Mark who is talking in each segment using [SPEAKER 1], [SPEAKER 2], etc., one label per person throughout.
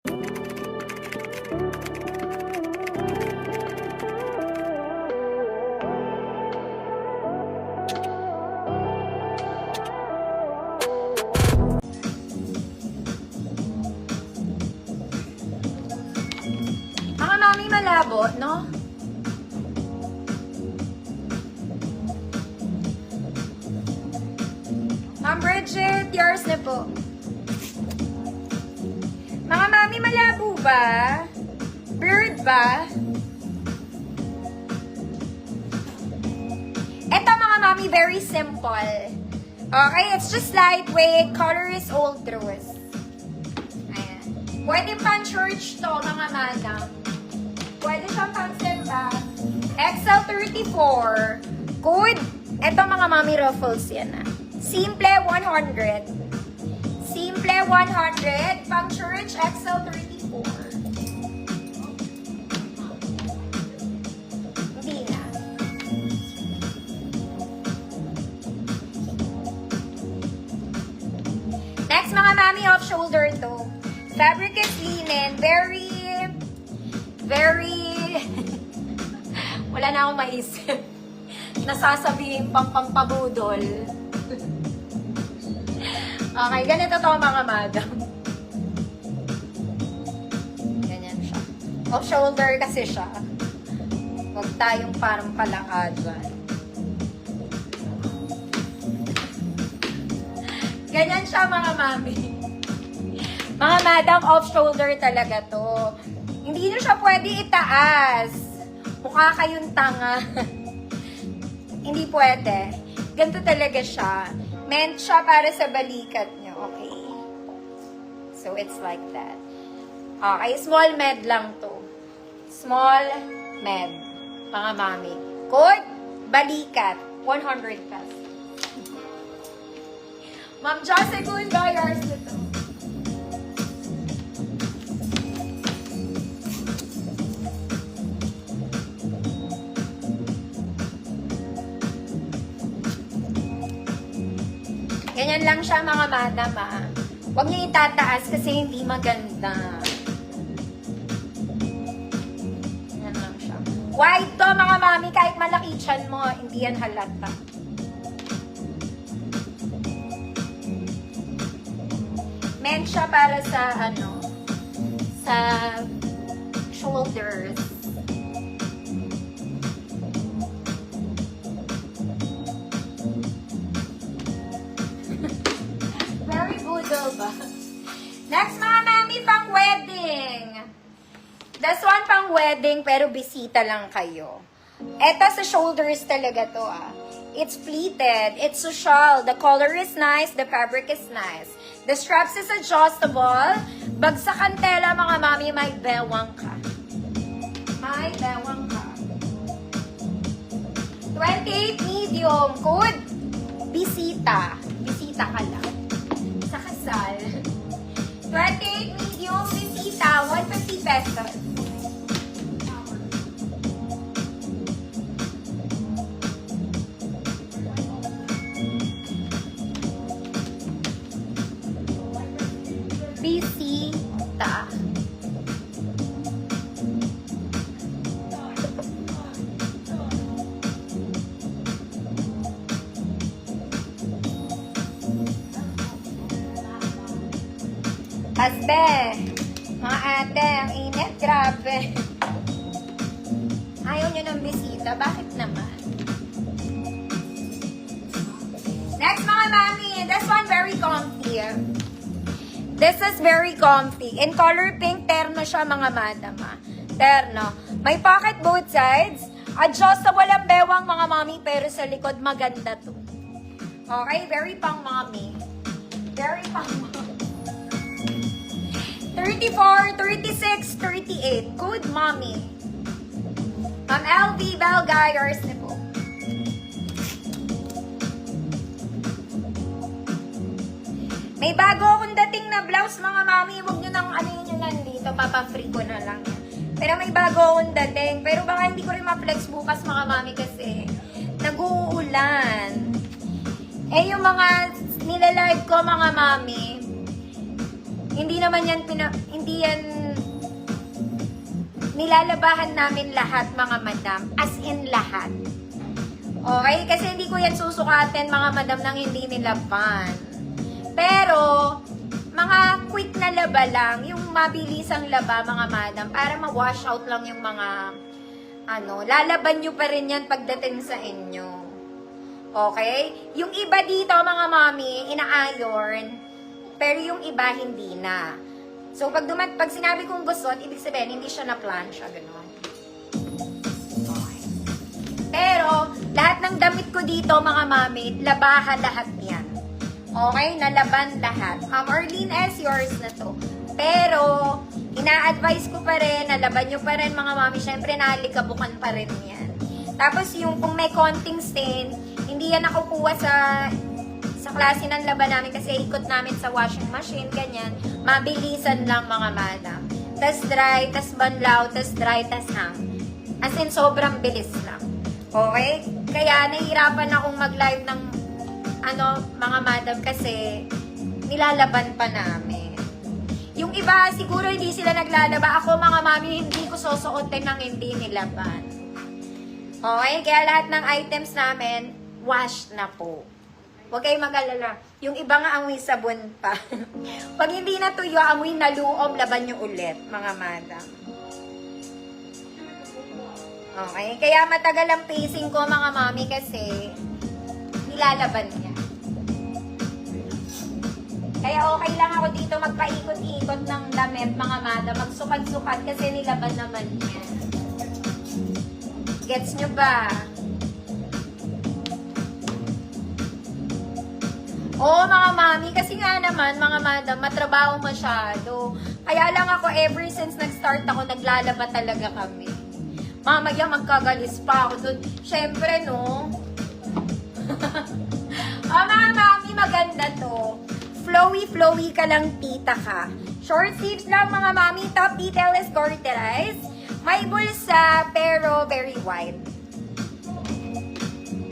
[SPEAKER 1] Mga mami malabo, no? Ma'am Bridget, yours na po. Mga mami malabo ba? Blurred ba? Eto mga mami, very simple. Okay, it's just lightweight. Color is old rose. Ayan. Pwede pang church to, mga madam. Pwede siyang pang simba. XL34. Good. Eto mga mami ruffles yan na. Simple 100. Simple 100. Pang church XL34. Hindi na. Next mga mami, off shoulder to. Fabric is linen. Very wala na akong maisip. Nasasabihin pang pampabudol. Okay, ganito to mga madam. Ganyan siya. Off shoulder kasi siya. Huwag tayong parang palaka dyan. Ganyan siya mga mami. Mga madam, off shoulder talaga to. Hindi nyo siya pwede itaas. Mukha kayong tanga. Hindi pwede. Ganito talaga siya. Meant siya para sa balikat nyo. Okay? So, it's like that. Okay, small med lang to. Small med. Mga mami. Code, balikat. 100 pesos. Ma'am Jose, good by yours nito. Ganyan lang siya mga madam ah. Huwag niyo itataas kasi hindi maganda. Ganyan lang siya. Wide to mga mami, kahit malaki tiyan mo, hindi yan halata. Meant siya para sa ano, sa shoulders. Very good ba? Next mga mami, pang wedding. This one pang wedding pero bisita lang kayo. Eto sa shoulders talaga to ah. It's pleated, it's social, the color is nice, the fabric is nice. The straps is adjustable. Bagsakan tela mga mami, may bewang ka. May bewang ka. 28 medium, good. Bisita. Bisita ka lang. Sa kasal. 28 medium, bisita, 150 pesos. Bisita. Asbe, mga ate, ang init, grabe. Ayaw nyo ng bisita, bakit naman? Next mga mami, this one very comfy. This is very comfy. In color pink, terno siya mga madam. Terno. May pocket both sides. Adjustable ang bewang mga mami, pero sa likod maganda to. Okay? Very pang mommy. Very pang mommy. 34, 36, 38. Good mommy. Ma'am LV Belgayers na po. May bago akong dating na blouse mga mami. Huwag nyo nang ano yun lang dito. Papa-free ko na lang. Pero may bago akong dating. Pero baka hindi ko rin ma-flex bukas mga mami kasi nag-uulan. Eh yung mga nilalive ko mga mami, Hindi naman yan, hindi yan nilalabahan namin lahat, mga madam. As in lahat. Okay? Kasi hindi ko yan susukatin, mga madam, nang hindi nilaban. Pero, mga quick na laba lang, yung mabilisang laba, mga madam, para ma-wash out lang yung mga, lalaban nyo pa rin yan pagdating sa inyo. Okay? Yung iba dito, mga mami, ina-iron, pero yung iba, hindi na. So, pag sinabi kong gusot, ibig sabihin, hindi siya na-plancha, gano'n. Okay. Pero, lahat ng damit ko dito, mga mami, labahan lahat yan. Okay? Nalaban lahat. Arlene S, yours na to. Pero, ina-advise ko pa rin, nalaban nyo pa rin, mga mami, syempre, nalikabukan pa rin yan. Tapos, yung kung may konting stain, hindi yan nakukuha sa klase ng laban namin kasi ikot namin sa washing machine, ganyan. Mabilisan lang, mga madam. Tas dry, tas banlaw, tas dry, tas hang. As in, sobrang bilis lang. Okay? Kaya, nahihirapan akong mag-live ng mga madam kasi nilalaban pa namin. Yung iba, siguro hindi sila naglalaba. Ako, mga mami, hindi ko susuotin ng hindi nilaban. Okay? Kaya lahat ng items namin, wash na po. Huwag kayong mag-alala. Yung iba nga amoy sabon pa. Pag hindi natuyo, amoy naluom, laban nyo ulit, mga madam. Okay? Kaya matagal ang pacing ko, mga mami, kasi nilalaban niya. Kaya okay lang ako dito magpaikot-ikot ng damit, mga madam. Magsukat-sukat kasi nilaban naman niya. Gets nyo ba? Oo, mga mami, kasi nga naman, mga madam, matrabaho masyado. Kaya lang ako, ever since nag-start ako, naglalaba talaga kami. Mamaya, magkagalis pa ako dun. Siyempre, no? Mga mami, maganda to. Flowy-flowy ka lang, tita ka. Short sleeves lang, mga mami. Top detail is garterized. May bulsa, pero very wide.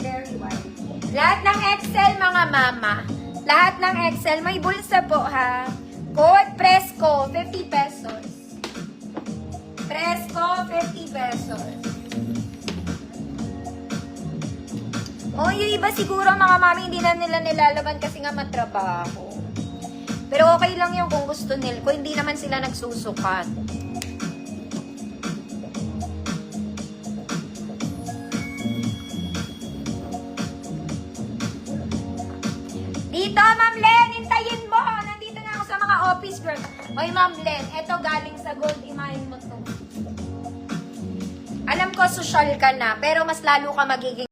[SPEAKER 1] Very wide. Lahat ng XL, mga mama. Lahat ng XL, may bulsa po, ha. Code Presco, 50 pesos. Presco, 50 pesos. O, yung iba siguro, mga mami, hindi na nila nilalaban kasi nga matrabaho. Pero okay lang yun kung gusto nila. Kung hindi naman sila nagsusukat. Dito, Ma'am Len, hintayin mo. Nandito na ako sa mga office girl. Oy, Ma'am Len, eto galing sa Gold, imahin mo to. Alam ko, social ka na, pero mas lalo ka magiging